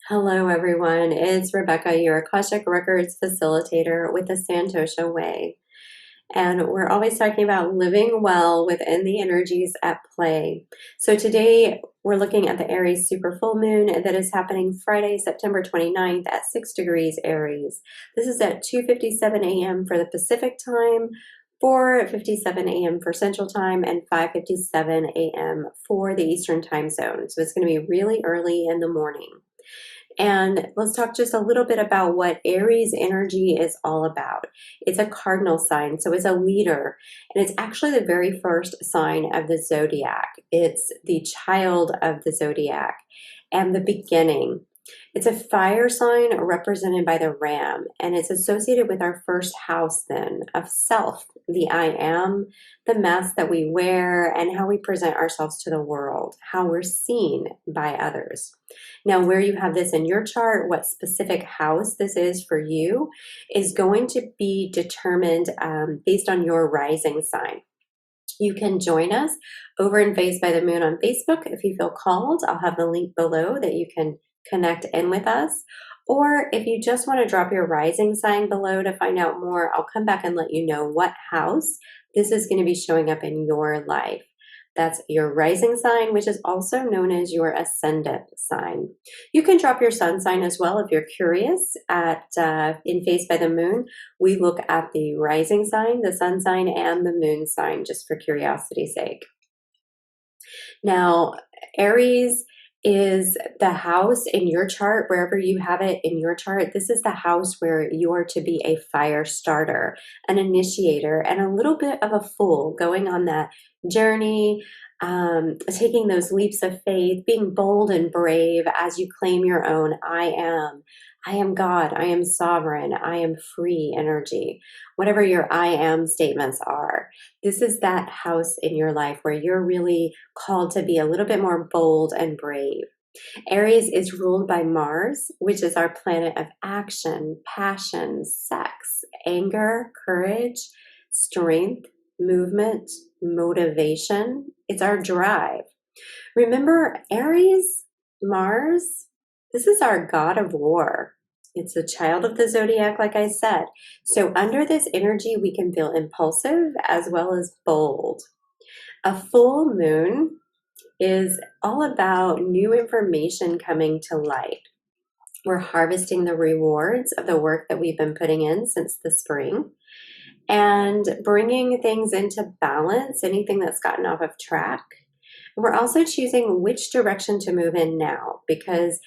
Hello, everyone. It's Rebecca, your Akashic Records facilitator with the Santosha Way. And we're always talking about living well within the energies at play. So today we're looking at the Aries super full moon that is happening Friday, September 29th at 6 degrees Aries. This is at 2:57 a.m. for the Pacific time, 4:57 a.m. for Central Time, and 5:57 a.m. for the Eastern Time Zone. So it's going to be really early in the morning. And let's talk just a little bit about what Aries energy is all about. It's a cardinal sign, so it's a leader, and it's actually the very first sign of the zodiac. It's the child of the zodiac and the beginning. It's a fire sign represented by the ram, and it's associated with our first house then of self, the I am, the mask that we wear, and how we present ourselves to the world, how we're seen by others. Now, where you have this in your chart, what specific house this is for you, is going to be determined based on your rising sign. You can join us over in Phased by the Moon on Facebook if you feel called. I'll have the link below that you can connect in with us. Or if you just want to drop your rising sign below to find out more, I'll come back and let you know what house this is going to be showing up in your life. That's your rising sign, which is also known as your ascendant sign. You can drop your sun sign as well if you're curious. In Phased by the Moon, we look at the rising sign, the sun sign, and the moon sign, just for curiosity's sake. Now, Aries is the house in your chart, wherever you have it in your chart. This is the house where you are to be a fire starter, an initiator, and a little bit of a fool, going on that journey, taking those leaps of faith, being bold and brave as you claim your own I am. I am God, I am sovereign, I am free energy. Whatever your I am statements are, this is that house in your life where you're really called to be a little bit more bold and brave. Aries is ruled by Mars, which is our planet of action, passion, sex, anger, courage, strength, movement, motivation. It's our drive. Remember, Aries, Mars, this is our god of war. It's a child of the zodiac, like I said. So under this energy, we can feel impulsive as well as bold. A full moon is all about new information coming to light. We're harvesting the rewards of the work that we've been putting in since the spring and bringing things into balance, anything that's gotten off of track. And we're also choosing which direction to move in now, because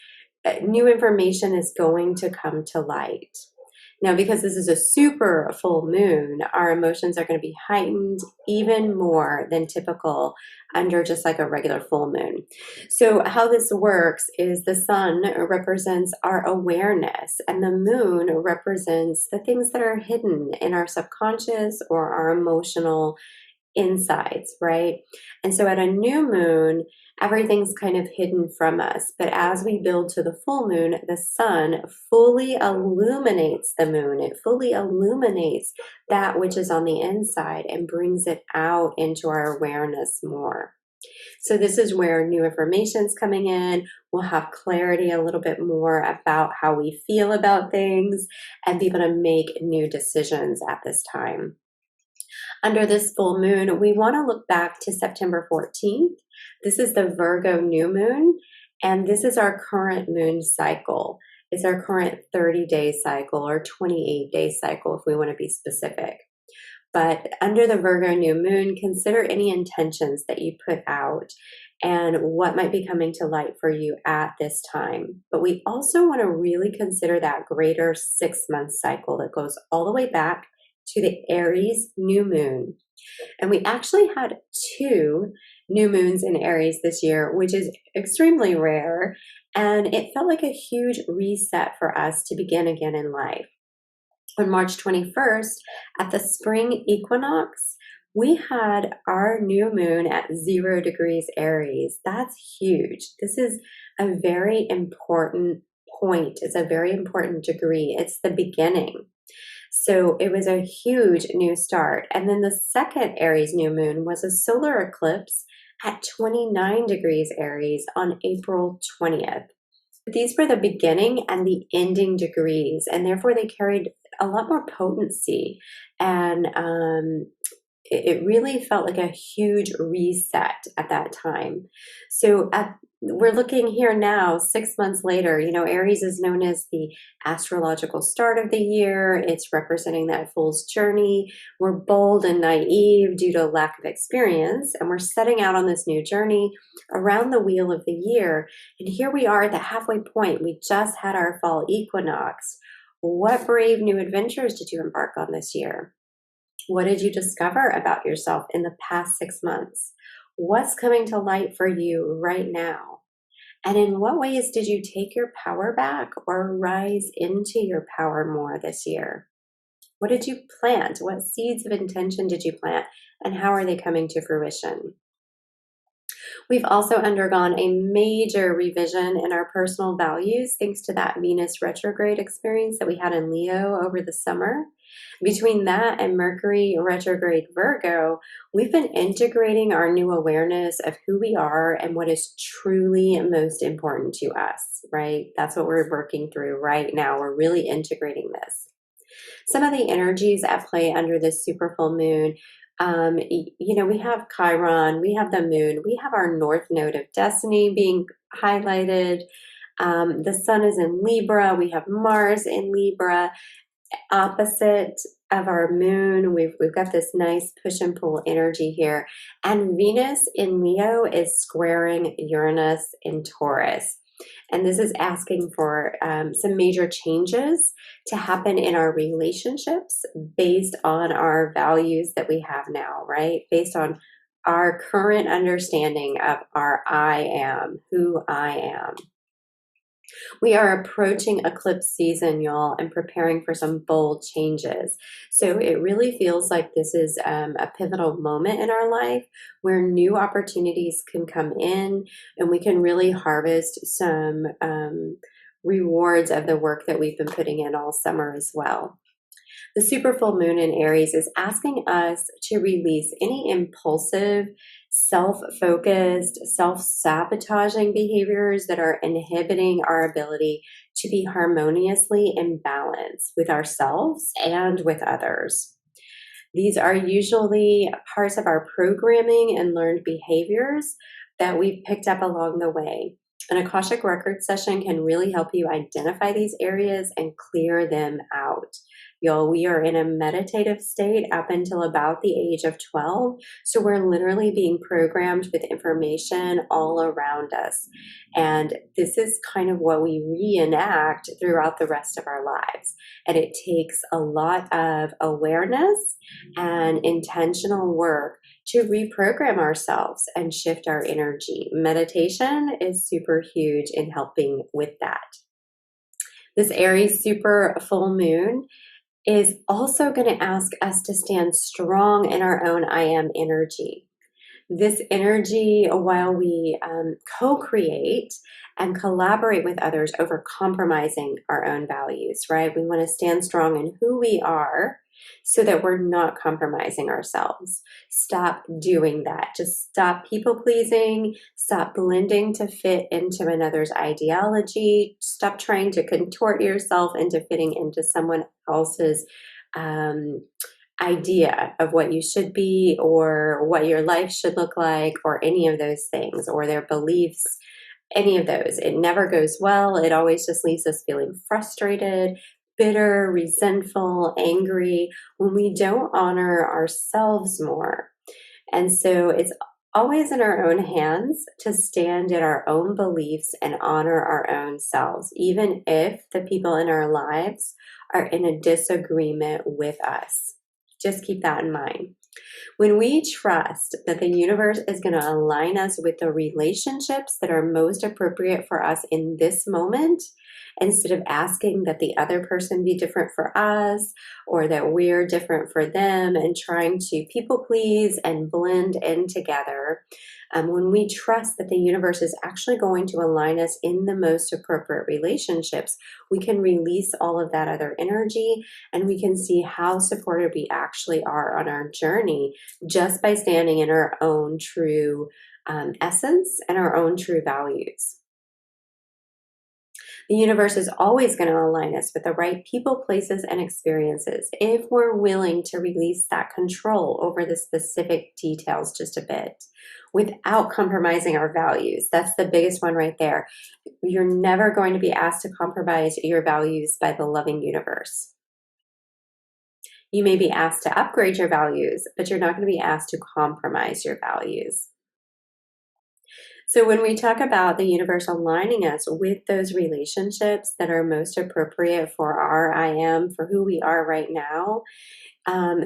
new information is going to come to light. Now, because this is a super full moon, our emotions are going to be heightened even more than typical under just like a regular full moon. So how this works is the sun represents our awareness, and the moon represents the things that are hidden in our subconscious or our emotional insides, right? And so at a new moon, everything's kind of hidden from us. But as we build to the full moon, the sun fully illuminates the moon. It fully illuminates that which is on the inside and brings it out into our awareness more. So this is where new information's coming in. We'll have clarity a little bit more about how we feel about things and be able to make new decisions at this time. Under this full moon, we want to look back to September 14th. This is the Virgo new moon, and this is our current moon cycle. It's our current 30-day cycle or 28-day cycle if we want to be specific. But under the Virgo new moon, consider any intentions that you put out and what might be coming to light for you at this time. But we also want to really consider that greater 6-month cycle that goes all the way back to the Aries new moon. And we actually had 2 new moons in Aries this year, which is extremely rare. And it felt like a huge reset for us to begin again in life. On March 21st, at the spring equinox, we had our new moon at 0 degrees Aries. That's huge. This is a very important point. It's a very important degree. It's the beginning. So it was a huge new start. And then the second Aries new moon was a solar eclipse at 29 degrees Aries on April 20th. These were the beginning and the ending degrees, and therefore they carried a lot more potency. And it really felt like a huge reset at that time. So we're looking here now, 6 months later. Aries is known as the astrological start of the year. It's representing that fool's journey. We're bold and naive due to lack of experience, and we're setting out on this new journey around the wheel of the year. And here we are at the halfway point. We just had our fall equinox. What brave new adventures did you embark on this year? What did you discover about yourself in the past 6 months? What's coming to light for you right now? And in what ways did you take your power back or rise into your power more this year? What did you plant? What seeds of intention did you plant? And how are they coming to fruition? We've also undergone a major revision in our personal values thanks to that Venus retrograde experience that we had in Leo over the summer. Between that and Mercury retrograde Virgo, we've been integrating our new awareness of who we are and what is truly most important to us, right? That's what we're working through right now. We're really integrating this. Some of the energies at play under this super full moon, we have Chiron, we have the moon, we have our north node of destiny being highlighted. The sun is in Libra, we have Mars in Libra, opposite of our moon. We've got this nice push and pull energy here. And Venus in Leo is squaring Uranus in Taurus. And this is asking for some major changes to happen in our relationships based on our values that we have now, right? Based on our current understanding of our I am, who I am. We are approaching eclipse season, y'all, and preparing for some bold changes. So it really feels like this is a pivotal moment in our life where new opportunities can come in and we can really harvest some rewards of the work that we've been putting in all summer as well. The super full moon in Aries is asking us to release any impulsive, self-focused, self-sabotaging behaviors that are inhibiting our ability to be harmoniously in balance with ourselves and with others. These are usually parts of our programming and learned behaviors that we've picked up along the way. An Akashic Records session can really help you identify these areas and clear them out. Y'all, we are in a meditative state up until about the age of 12. So we're literally being programmed with information all around us. And this is kind of what we reenact throughout the rest of our lives. And it takes a lot of awareness and intentional work to reprogram ourselves and shift our energy. Meditation is super huge in helping with that. This Aries super full moon is also going to ask us to stand strong in our own I am energy. This energy, while we co-create and collaborate with others over compromising our own values, right? We want to stand strong in who we are so that we're not compromising ourselves. Stop doing that. Just stop people pleasing. Stop blending to fit into another's ideology. Stop trying to contort yourself into fitting into someone else's idea of what you should be or what your life should look like or any of those things or their beliefs, any of those. It never goes well. It always just leaves us feeling frustrated, bitter, resentful, angry when we don't honor ourselves more. And so it's always in our own hands to stand in our own beliefs and honor our own selves, even if the people in our lives are in a disagreement with us. Just keep that in mind. When we trust that the universe is going to align us with the relationships that are most appropriate for us in this moment, instead of asking that the other person be different for us or that we're different for them and trying to people please and blend in together, when we trust that the universe is actually going to align us in the most appropriate relationships, we can release all of that other energy and we can see how supported we actually are on our journey just by standing in our own true essence and our own true values. The universe is always going to align us with the right people, places, and experiences if we're willing to release that control over the specific details just a bit without compromising our values. That's the biggest one right there. You're never going to be asked to compromise your values by the loving universe. You may be asked to upgrade your values, but you're not going to be asked to compromise your values. So when we talk about the universe aligning us with those relationships that are most appropriate for our I am, for who we are right now,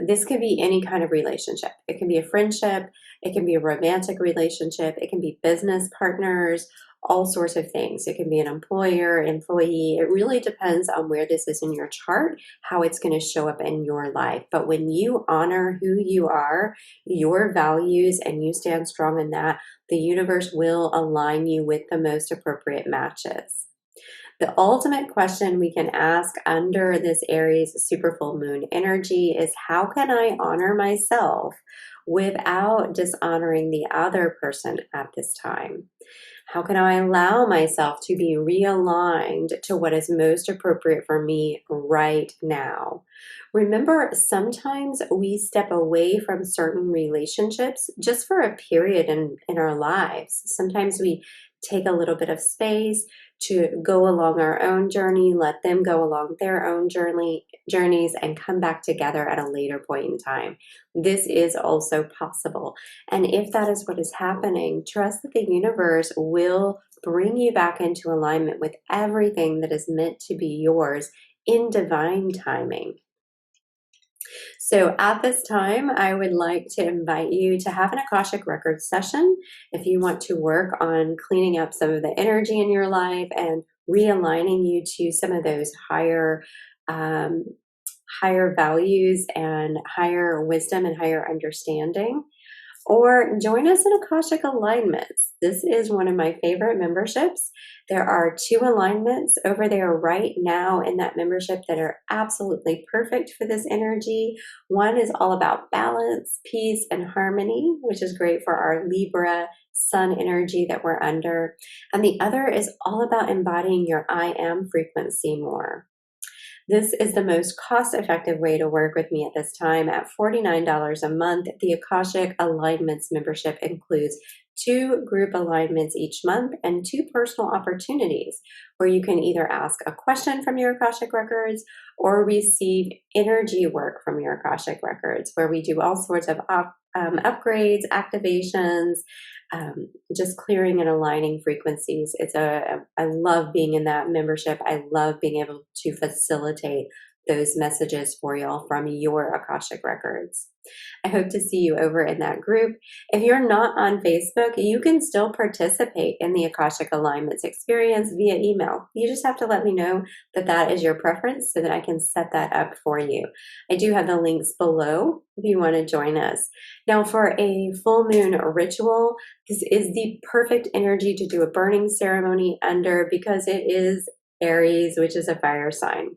this could be any kind of relationship. It can be a friendship, it can be a romantic relationship, it can be business partners, all sorts of things. It can be an employer, employee. It really depends on where this is in your chart, how it's going to show up in your life. But when you honor who you are, your values, and you stand strong in that, the universe will align you with the most appropriate matches. The ultimate question we can ask under this Aries super full moon energy is, how can I honor myself without dishonoring the other person at this time? How can I allow myself to be realigned to what is most appropriate for me right now? Remember, sometimes we step away from certain relationships just for a period in our lives. Sometimes we take a little bit of space to go along our own journey, let them go along their own journeys, and come back together at a later point in time. This is also possible. And if that is what is happening, trust that the universe will bring you back into alignment with everything that is meant to be yours in divine timing. So at this time, I would like to invite you to have an Akashic Records session if you want to work on cleaning up some of the energy in your life and realigning you to some of those um, higher values and higher wisdom and higher understanding. Or join us in Akashic Alignments. This is one of my favorite memberships. There are 2 alignments over there right now in that membership that are absolutely perfect for this energy. One is all about balance, peace, and harmony, which is great for our Libra sun energy that we're under. And the other is all about embodying your I am frequency more. This is the most cost-effective way to work with me at this time. At $49 a month, the Akashic Alignments membership includes 2 group alignments each month and 2 personal opportunities where you can either ask a question from your Akashic Records or receive energy work from your Akashic Records, where we do all sorts of upgrades, activations, just clearing and aligning frequencies. I love being in that membership. I love being able to facilitate those messages for y'all from your Akashic Records. I hope to see you over in that group. If you're not on Facebook, you can still participate in the Akashic Alignments experience via email. You just have to let me know that that is your preference so that I can set that up for you. I do have the links below if you want to join us. Now, for a full moon ritual, this is the perfect energy to do a burning ceremony under because it is Aries, which is a fire sign.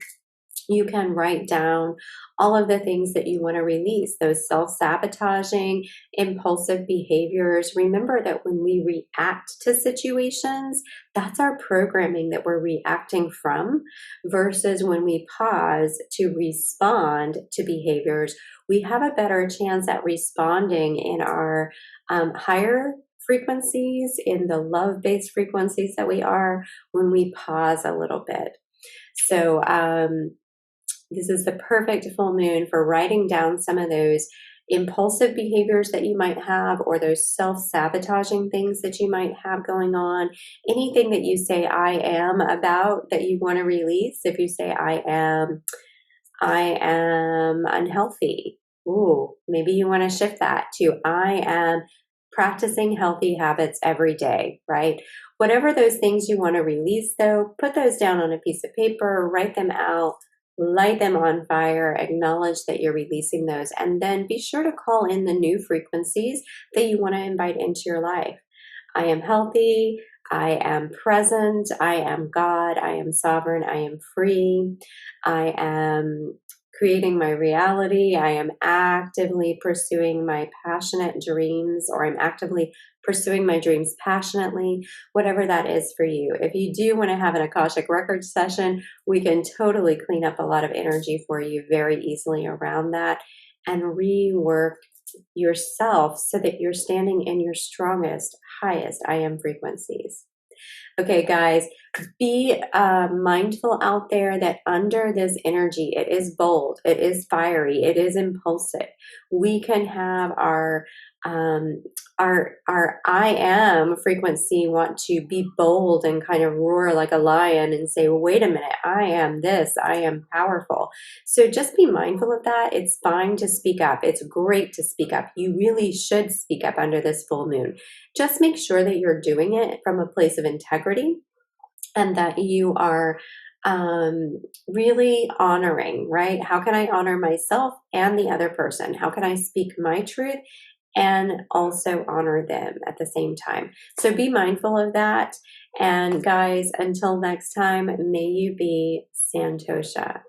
You can write down all of the things that you want to release, those self-sabotaging, impulsive behaviors. Remember that when we react to situations, that's our programming that we're reacting from, versus when we pause to respond to behaviors, we have a better chance at responding in our higher frequencies, in the love-based frequencies that we are, when we pause a little bit. So, this is the perfect full moon for writing down some of those impulsive behaviors that you might have, or those self-sabotaging things that you might have going on. Anything that you say I am about that you want to release. If you say I am unhealthy. Ooh, maybe you want to shift that to I am practicing healthy habits every day, right? Whatever those things you want to release, though, put those down on a piece of paper, write them out, light them on fire, acknowledge that you're releasing those, and then be sure to call in the new frequencies that you want to invite into your life. I am healthy, I am present, I am God, I am sovereign, I am free, I am creating my reality. I am actively pursuing my passionate dreams, or I'm actively pursuing my dreams passionately, whatever that is for you. If you do want to have an Akashic Records session, we can totally clean up a lot of energy for you very easily around that and rework yourself so that you're standing in your strongest, highest I am frequencies. Okay, guys, be mindful out there that under this energy, it is bold, it is fiery, it is impulsive. We can have our I am frequency want to be bold and kind of roar like a lion and say, well, wait a minute, I am this, I am powerful. So just be mindful of that. It's fine to speak up. It's great to speak up. You really should speak up under this full moon. Just make sure that you're doing it from a place of integrity and that you are really honoring, right? How can I honor myself and the other person? How can I speak my truth and also honor them at the same time? So be mindful of that. And guys, until next time, may you be Santosha.